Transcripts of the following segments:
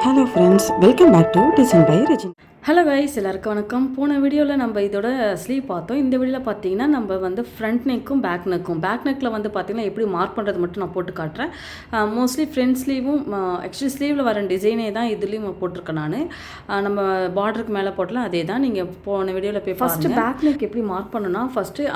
Hello friends, welcome back to Design by Regina. Hello guys, எல்லாருக்கும் வணக்கம். போன வீடியோவில் நம்ம இதோட ஸ்லீவ் பார்த்தோம். இந்த வீடியோவில் பார்த்தீங்கன்னா நம்ம வந்து ஃப்ரண்ட் நெக்கும் பேக் நெக்கில் வந்து பார்த்தீங்கன்னா எப்படி மார்க் பண்ணுறது மட்டும் நான் போட்டு காட்டுறேன். மோஸ்ட்லி ஃப்ரண்ட் ஸ்லீவும் ஆக்சுவலி ஸ்லீவில் வர டிசைனே தான் இதுலேயும் போட்டிருக்கேன் நான். நம்ம பார்டருக்கு மேலே போட்டலாம் அதே தான். நீங்கள் போன வீடியோவில் போய் ஃபஸ்ட்டு பேக் நெக் எப்படி மார்க் பண்ணணும்னா ஃபஸ்ட்டு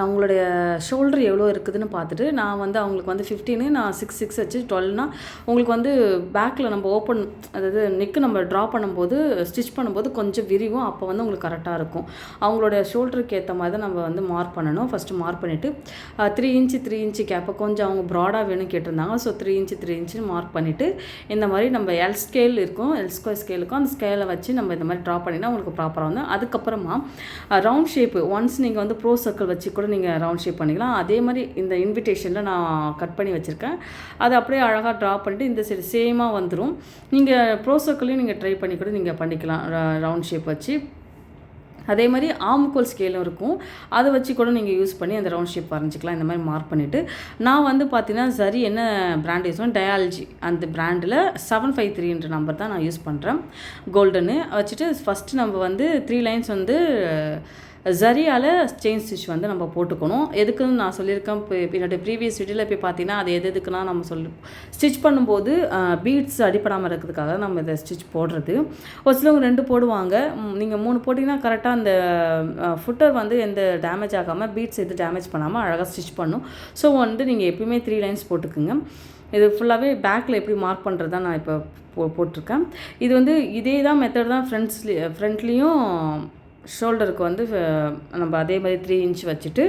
அவங்களுடைய ஷோல்டர் எவ்வளோ இருக்குதுன்னு பார்த்துட்டு நான் வந்து அவங்களுக்கு வந்து 15 நான் 6 வச்சு 12னா உங்களுக்கு வந்து பேக்கில் நம்ம ஓப்பன் அதாவது நெக்கு நம்ம ட்ரா பண்ணும்போது ஸ்டிச் பண்ணும்போது கொஞ்சம் விரிவும் அப்போ வந்து உங்களுக்கு கரெக்டாக இருக்கும். அவங்களோட ஷோல்டருக்கு ஏற்ற மாதிரி தான் நம்ம வந்து மார்க் பண்ணணும். ஃபஸ்ட்டு மார்க் பண்ணிவிட்டு 3 இன்ச்சு கேப்பை கொஞ்சம் அவங்க ப்ராடாக வேணும் கேட்டிருந்தாங்க. ஸோ 3 இன்ச்சு மார்க் பண்ணிவிட்டு இந்த மாதிரி நம்ம எல் ஸ்கேல் இருக்கும், எல் ஸ்கொயர் ஸ்கேல் இருக்கும், அந்த ஸ்கேலை வச்சு நம்ம இந்த மாதிரி ட்ரா பண்ணினா உங்களுக்கு ப்ராப்பராக வந்து அதுக்கப்புறமா ரவுண்ட் ஷேப்பு ஒன்ஸ் நீங்கள் வந்து ப்ரோ சர்க்கிள் வச்சு கூட நீங்கள் ரவுண்ட் ஷேப் பண்ணிக்கலாம். அதே மாதிரி இந்த இன்விடேஷனில் நான் கட் பண்ணி வச்சுருக்கேன். அதை அப்படியே அழகாக ட்ரா பண்ணிவிட்டு இந்த சைடு சேமாக வந்துடும். நீங்கள் ப்ரோ சர்க்கிளையும் நீங்கள் ட்ரை பண்ணி கூட நீங்கள் பண்ணிக்கலாம் ரவுண்ட் ஷேப் வச்சு. அதே மாதிரி ஆம்கோல் ஸ்கேலும் இருக்கும், அதை வச்சு கூட நீங்கள் யூஸ் பண்ணி அந்த ரவுண்ட் ஷேப் வரைஞ்சிக்கலாம். இந்த மாதிரி மார்க் பண்ணிவிட்டு நான் வந்து பார்த்தீங்கன்னா சரி என்ன பிராண்ட் யூஸ் பண்ணேன், டயாலஜி அந்த பிராண்டில் 753 நம்பர் தான் நான் யூஸ் பண்ணுறேன். கோல்டனு வச்சுட்டு ஃபஸ்ட்டு நம்ம வந்து 3 லைன்ஸ் வந்து ஜரியால் செயின் ஸ்டிச் வந்து நம்ம போட்டுக்கணும். எதுக்குன்னு நான் சொல்லியிருக்கேன். என்னோடய ப்ரீவியஸ் வீடியோவில் போய் பார்த்தீங்கன்னா அது எதுக்குன்னா நம்ம ஸ்டிச் பண்ணும்போது பீட்ஸ் அடிப்படாமல் இருக்கிறதுக்காக நம்ம இதை ஸ்டிச் போடுறது. ஒரு சிலவங்க 2 போடுவாங்க, நீங்கள் 3 போட்டிங்கன்னா கரெக்டாக அந்த ஃபுட்டர் வந்து எந்த டேமேஜ் ஆகாமல் பீட்ஸ் எது டேமேஜ் பண்ணாமல் அழகாக ஸ்டிச் பண்ணும். ஸோ வந்து நீங்கள் எப்பயுமே 3 லைன்ஸ் போட்டுக்குங்க. இது ஃபுல்லாகவே பேக்கில் எப்படி மார்க் பண்ணுறது தான் நான் இப்போ போட்டிருக்கேன். இது வந்து இதே தான் மெத்தட் தான் ஃப்ரண்ட்லேயும் ஷோல்டருக்கு வந்து நம்ம அதே மாதிரி 3 இன்ச் வச்சுட்டு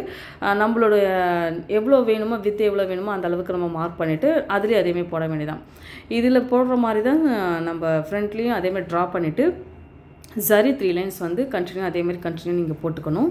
நம்மளோட எவ்வளோ வேணுமோ வித் எவ்வளோ வேணுமோ அந்த அளவுக்கு நம்ம மார்க் பண்ணிவிட்டு அதுலேயும் அதேமாதிரி போட வேண்டியதான். இதில் போடுற மாதிரி தான் நம்ம ஃப்ரண்ட்லேயும் அதேமாதிரி ட்ரா பண்ணிவிட்டு சரி 3 லைன்ஸ் வந்து அதேமாதிரி கண்டினியூ நீங்கள் போட்டுக்கணும்.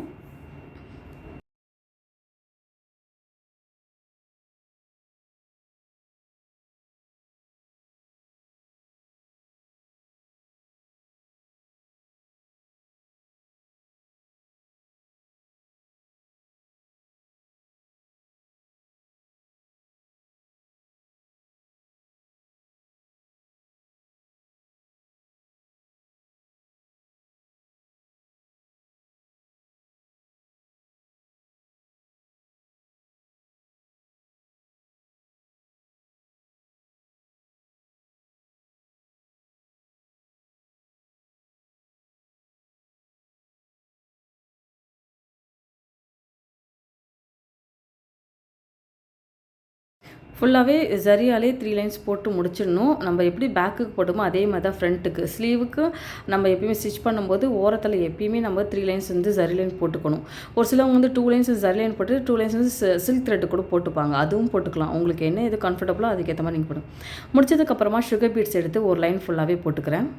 ஃபுல்லாகவே ஜரியாலே 3 லைன்ஸ் போட்டு முடிச்சிடணும். நம்ம எப்படி பேக்குக்கு போட்டோமோ அதே மாதிரி தான் ஃப்ரண்ட்டுக்கு. ஸ்லீவுக்கு நம்ம எப்பயுமே ஸ்டிச் பண்ணும்போது ஓரத்தில் எப்பயுமே நம்ம 3 லைன்ஸ் வந்து ஜரி லைன் போட்டுக்கணும். ஒரு சிலவங்க வந்து 2 லைன்ஸ் ஜரி லைன் போட்டு 2 லைன்ஸ் வந்து சில்க் த்ரெட்டு கூட போட்டுப்பாங்க. அதுவும் போட்டுக்கலாம். உங்களுக்கு என்ன எது கம்ஃபர்டபுளோ அதுக்கேற்ற மாதிரி நீங்கள் போடும். முடிச்சதுக்கப்புறமா சுகர் பீட்ஸ் எடுத்து ஒரு லைன் ஃபுல்லாகவே போட்டுக்கிறேன்.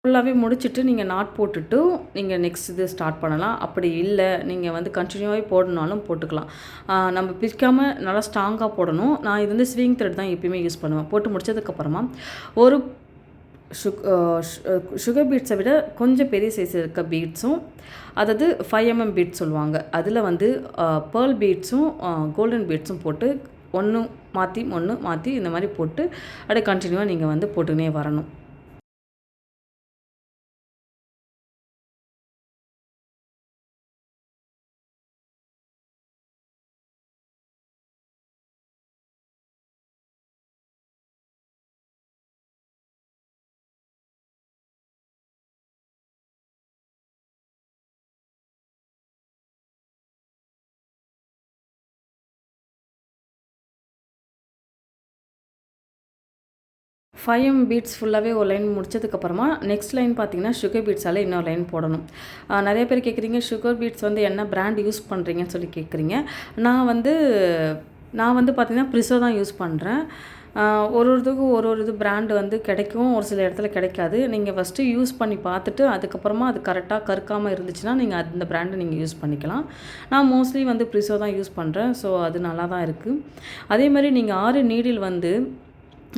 ஃபுல்லாகவே முடிச்சுட்டு நீங்கள் நாட் போட்டுட்டு நீங்கள் நெக்ஸ்ட் இது ஸ்டார்ட் பண்ணலாம். அப்படி இல்லை நீங்கள் வந்து கண்டினியூவாகவே போடணுனாலும் போட்டுக்கலாம். நம்ம பிரிக்காமல் நல்லா ஸ்ட்ராங்காக போடணும். நான் இது வந்து ஸ்விங் த்ரெட் தான் எப்பயுமே யூஸ் பண்ணுவேன். போட்டு முடிச்சதுக்கப்புறமா ஒரு சுகர் பீட்ஸை விட கொஞ்சம் பெரிய சைஸ் இருக்க பீட்ஸும், அதாவது 5mm பீட்ஸ் சொல்லுவாங்க, அதில் வந்து பேர்ல் பீட்ஸும் கோல்டன் பீட்ஸும் போட்டு ஒன்று மாற்றி இந்த மாதிரி போட்டு அப்படியே கண்டினியூவாக நீங்கள் வந்து போட்டுக்கினே வரணும். 5M பீட்ஸ் ஃபுல்லாகவே ஒரு லைன் முடிச்சதுக்கப்புறமா நெக்ஸ்ட் லைன் பார்த்தீங்கன்னா சுகர் பீட்ஸால் இன்னொரு லைன் போடணும். நிறைய பேர் கேட்குறீங்க சுகர் பீட்ஸ் வந்து என்ன பிராண்ட் யூஸ் பண்ணுறீங்கன்னு சொல்லி கேட்குறீங்க. நான் வந்து பார்த்தீங்கன்னா ப்ரிஸோ தான் யூஸ் பண்ணுறேன். ஒரு ஒருத்துக்கும் ஒரு இது பிராண்டு வந்து கிடைக்கும், ஒரு சில இடத்துல கிடைக்காது. நீங்கள் ஃபஸ்ட்டு யூஸ் பண்ணி பார்த்துட்டு அதுக்கப்புறமா அது கரெக்டாக கருக்காமல் இருந்துச்சுன்னா நீங்கள் அந்த பிராண்டை நீங்கள் யூஸ் பண்ணிக்கலாம். நான் மோஸ்ட்லி வந்து ப்ரிஸோ தான் யூஸ் பண்ணுறேன். ஸோ அது நல்லா தான் இருக்குது. அதே மாதிரி நீங்கள் 6 நீடில் வந்து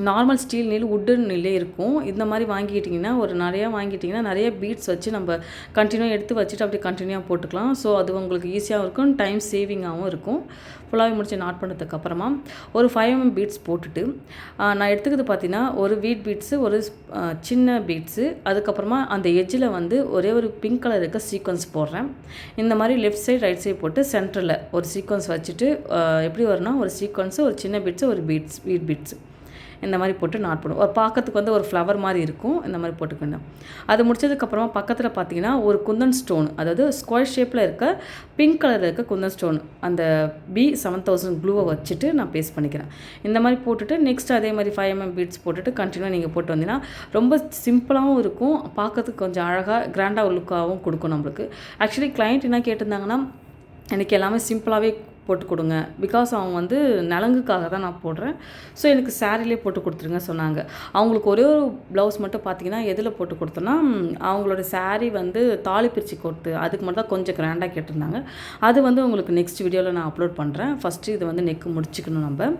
நார்மல் ஸ்டீல் நீல் உட்டன் நீலே இருக்கும். இந்த மாதிரி வாங்கிட்டிங்கன்னா நிறையா வாங்கிட்டிங்கன்னா நிறைய பீட்ஸ் வச்சு நம்ம கண்டினியூ எடுத்து வச்சுட்டு அப்படியே கண்டினியூவாக போட்டுக்கலாம். ஸோ அது உங்களுக்கு ஈஸியாகவும் இருக்கும், டைம் சேவிங்காகவும் இருக்கும். ஃபுல்லாகவே முடிச்சு நாட் பண்ணதுக்கப்புறமா ஒரு 5mm பீட்ஸ் போட்டுட்டு நான் எடுத்துக்கிறது பார்த்தீங்கன்னா ஒரு வீட் பீட்ஸு, ஒரு சின்ன பீட்ஸு, அதுக்கப்புறமா அந்த எட்ஜில் வந்து ஒரே ஒரு பிங்க் கலர் இருக்க சீக்வன்ஸ் போடுறேன். இந்த மாதிரி லெஃப்ட் சைடு ரைட் சைடு போட்டு சென்டரில் ஒரு சீக்வன்ஸ் வச்சுட்டு எப்படி வரும்னா ஒரு சீக்வன்ஸு, ஒரு சின்ன பீட்ஸு, ஒரு வீட் பீட்ஸு இந்த மாதிரி போட்டு நாட் போடுவோம். ஒரு பார்க்கறதுக்கு வந்து ஒரு ஃப்ளவர் மாதிரி இருக்கும். இந்த மாதிரி போட்டுக்கணும். அது முடிச்சதுக்கப்புறமா பக்கத்தில் பார்த்தீங்கன்னா ஒரு குந்தன் ஸ்டோன், அதாவது ஸ்கொயர் ஷேப்பில் இருக்க பிங்க் கலரில் இருக்க குந்தன் ஸ்டோன், அந்த B7000 க்ளூவை வச்சுட்டு நான் பேஸ்ட் பண்ணிக்கிறேன். இந்த மாதிரி போட்டுட்டு நெக்ஸ்ட் அதே மாதிரி 5mm பீட்ஸ் போட்டுட்டு கண்டினியூ நீங்கள் போட்டு வந்தீங்கன்னா ரொம்ப சிம்பிளாகவும் இருக்கும், பார்க்கறதுக்கு கொஞ்சம் அழகாக கிராண்டாக லுக்காகவும் கொடுக்கும் நம்மளுக்கு. ஆக்சுவலி கிளைண்ட் என்ன கேட்டிருந்தாங்கன்னா எனக்கு எல்லாமே சிம்பிளாகவே போட்டு கொடுங்க, பிகாஸ் அவங்க வந்து நலங்குக்காக தான் நான் போடுறேன், ஸோ எனக்கு சாரிலே போட்டு கொடுத்துருங்க சொன்னாங்க. அவங்களுக்கு ஒரே ஒரு ப்ளவுஸ் மட்டும் பார்த்தீங்கன்னா எதில் போட்டு கொடுத்தோன்னா அவங்களோட சாரீ வந்து தாலி பிரித்து கொடுத்து அதுக்கு மட்டும் தான் கொஞ்சம் கிராண்டாக கேட்டிருந்தாங்க. அது வந்து உங்களுக்கு நெக்ஸ்ட் வீடியோவில் நான் அப்லோட் பண்ணுறேன். ஃபஸ்ட்டு இது வந்து நெக்கு முடிச்சுக்கணும். நம்ம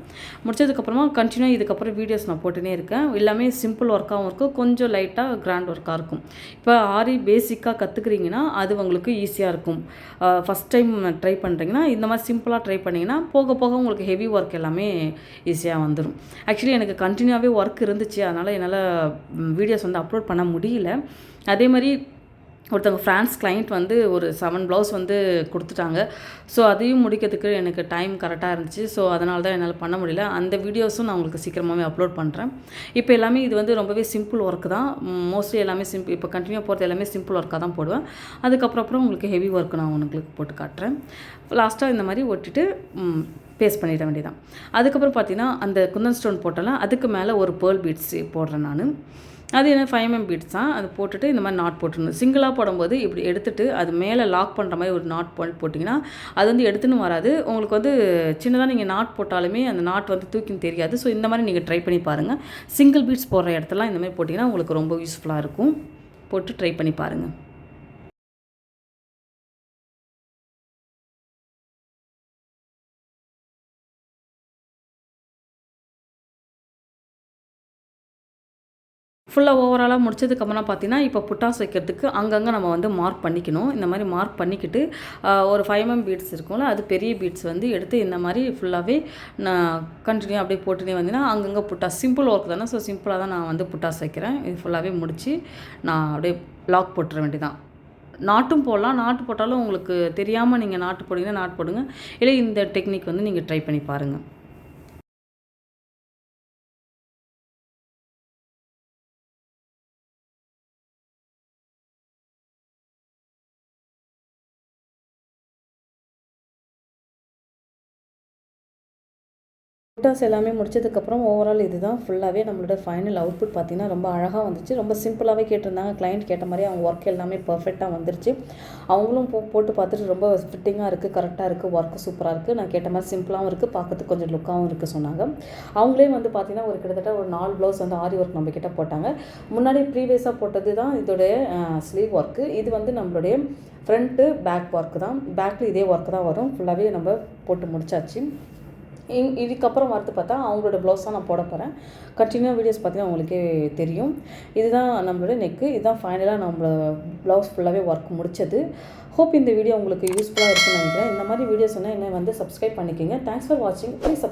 முடிச்சதுக்கப்புறமா கண்டினியூ இதுக்கப்புறம் வீடியோஸ் நான் போட்டுனே இருக்கேன். எல்லாமே சிம்பிள் ஒர்க்காகவும் இருக்கும், கொஞ்சம் லைட்டாக கிராண்ட் ஒர்க்காக இருக்கும். இப்போ ஆரி பேசிக்காக கற்றுக்குறீங்கன்னா அது உங்களுக்கு ஈஸியாக இருக்கும். ஃபஸ்ட் டைம் ட்ரை பண்ணுறீங்கன்னா இந்த மாதிரி சிம்பிளாக ட்ரை பண்ணிங்கன்னா போக போக உங்களுக்கு ஹெவி ஒர்க் எல்லாமே ஈஸியாக வந்துடும். ஆக்சுவலி எனக்கு கண்டினியூவாகவே ஒர்க் இருந்துச்சு, அதனால் என்னால் வீடியோஸ் வந்து அப்லோட் பண்ண முடியல. அதே மாதிரி ஒருத்தவங்க ஃப்ரான்ஸ் கிளைண்ட் வந்து ஒரு 7 ப்ளவுஸ் வந்து கொடுத்துட்டாங்க. ஸோ அதையும் முடிக்கிறதுக்கு எனக்கு டைம் கரெக்டாக இருந்துச்சு. ஸோ அதனால தான் என்னால் பண்ண முடியல. அந்த வீடியோஸும் நான் உங்களுக்கு சீக்கிரமாகவே அப்லோட் பண்ணுறேன். இப்போ எல்லாமே இது வந்து ரொம்பவே சிம்பிள் ஒர்க் தான். மோஸ்ட்லி எல்லாமே சிம்பிள், இப்போ கண்டினியூ போகிறது எல்லாமே சிம்பிள் ஒர்க்காக தான் போடுவேன். அதுக்கப்புறம் உங்களுக்கு ஹெவி ஒர்க் நான் உங்களுக்கு போட்டு காட்டுறேன். லாஸ்ட்டாக இந்த மாதிரி ஒட்டிட்டு பேஸ்ட் பண்ணிட வேண்டியதான். அதுக்கப்புறம் பார்த்தீங்கன்னா அந்த குந்தன் ஸ்டோன் போட்டலாம், அதுக்கு மேலே ஒரு பேர்ல் பீட்ஸ் போடுறேன் நான். அது என்ன 5mm பீட்ஸ் தான். அது போட்டுட்டு இந்த மாதிரி நாட் போட்டுருணும். சிங்கிளாக போடும்போது இப்படி எடுத்துகிட்டு அது மேலே லாக் பண்ணுற மாதிரி ஒரு நாட் போட்டிங்கன்னா அது வந்து எடுத்துன்னு வராது. உங்களுக்கு வந்து சின்னதாக நீங்கள் நாட் போட்டாலுமே அந்த நாட் வந்து தூக்கின்னு தெரியாது. ஸோ இந்த மாதிரி நீங்கள் ட்ரை பண்ணி பாருங்கள். சிங்கிள் பீட்ஸ் போடுற இடத்துலாம் இந்த மாதிரி போட்டிங்கன்னா உங்களுக்கு ரொம்ப யூஸ்ஃபுல்லாக இருக்கும். போட்டு ட்ரை பண்ணி பாருங்கள். ஃபுல்லாக ஓவராலாக முடிச்சதுக்கப்புறம் பார்த்தீங்கன்னா இப்போ புட்டாஸ் வைக்கிறதுக்கு அங்கங்கே நம்ம வந்து மார்க் பண்ணிக்கணும். இந்த மாதிரி மார்க் பண்ணிக்கிட்டு ஒரு 5mm பீட்ஸ் இருக்கும்ல, அது பெரிய பீட்ஸ் வந்து எடுத்து இந்த மாதிரி ஃபுல்லாகவே நான் கண்டினியூ அப்படியே போட்டுனே வந்தீங்கன்னா அங்கங்கே புட்டாஸ் சிம்பிள் ஒர்க் தானே. ஸோ சிம்பிளாக தான் நான் வந்து புட்டாஸ் வைக்கிறேன். இது ஃபுல்லாகவே முடித்து நான் அப்படியே லாக் போட்டுற வேண்டியதான். நாட்டும் போடலாம். நாட்டு போட்டாலும் உங்களுக்கு தெரியாமல் நீங்கள் நாட்டு போட்டிங்கன்னா நாட்டு போடுங்க. இல்லை இந்த டெக்னிக் வந்து நீங்கள் ட்ரை பண்ணி பாருங்கள். புட்டாஸ் எல்லாமே முடிச்சதுக்கப்புறம் ஓவரால் இதுதான் ஃபுல்லாகவே நம்மளோட ஃபைனல் அவுட்புட் பார்த்திங்கன்னா ரொம்ப அழகாக வந்துச்சு. ரொம்ப சிம்பிளாகவே கேட்டிருந்தாங்க. கிளைண்ட் கேட்ட மாதிரி அவங்க ஒர்க் எல்லாமே பர்ஃபெக்டாக வந்துருச்சு. அவங்களும் போட்டு பார்த்துட்டு ரொம்ப ஃபிட்டிங்காக இருக்குது, கரெக்டாக இருக்குது, ஒர்க்கு சூப்பராக இருக்குது, நான் கேட்ட மாதிரி சிம்பிளாகவும் இருக்குது, பார்க்கறதுக்கு கொஞ்சம் லுக்காகவும் இருக்குது சொன்னாங்க. அவங்களே வந்து பார்த்திங்கன்னா ஒரு கிட்டத்தட்ட ஒரு 4 ப்ளவுஸ் வந்து ஆரி ஒர்க் நம்ம கிட்ட போட்டாங்க. முன்னாடி ப்ரீவியஸாக போட்டது தான் இதோடைய ஸ்லீவ் ஒர்க்கு. இது வந்து நம்மளுடைய ஃப்ரண்ட்டு பேக் ஒர்க்கு தான். பேக்கில் இதே ஒர்க்கு தான் வரும். ஃபுல்லாகவே நம்ம போட்டு முடிச்சாச்சு. இதுக்கப்புறம் வரது பார்த்தா அவங்களோட ப்ளவுஸ் தான் நான் போட போகிறேன். கண்டினியூ வீடியோஸ் பார்த்தீங்கன்னா உங்களுக்கே தெரியும். இதுதான் நம்மளோட நெக்கு. இதுதான் ஃபைனலாக நம்மளோட ப்ளவுஸ் ஃபுல்லாகவே ஒர்க் முடிச்சது. ஹோப் இந்த வீடியோ உங்களுக்கு யூஸ்ஃபுல்லாக இருக்குன்னு நினைக்கிறேன். இந்த மாதிரி வீடியோஸ் என்ன வந்து சப்ஸ்கிரைப் பண்ணிக்கோங்க. தேங்க்ஸ் ஃபார் வாட்சிங். ப்ளீஸ்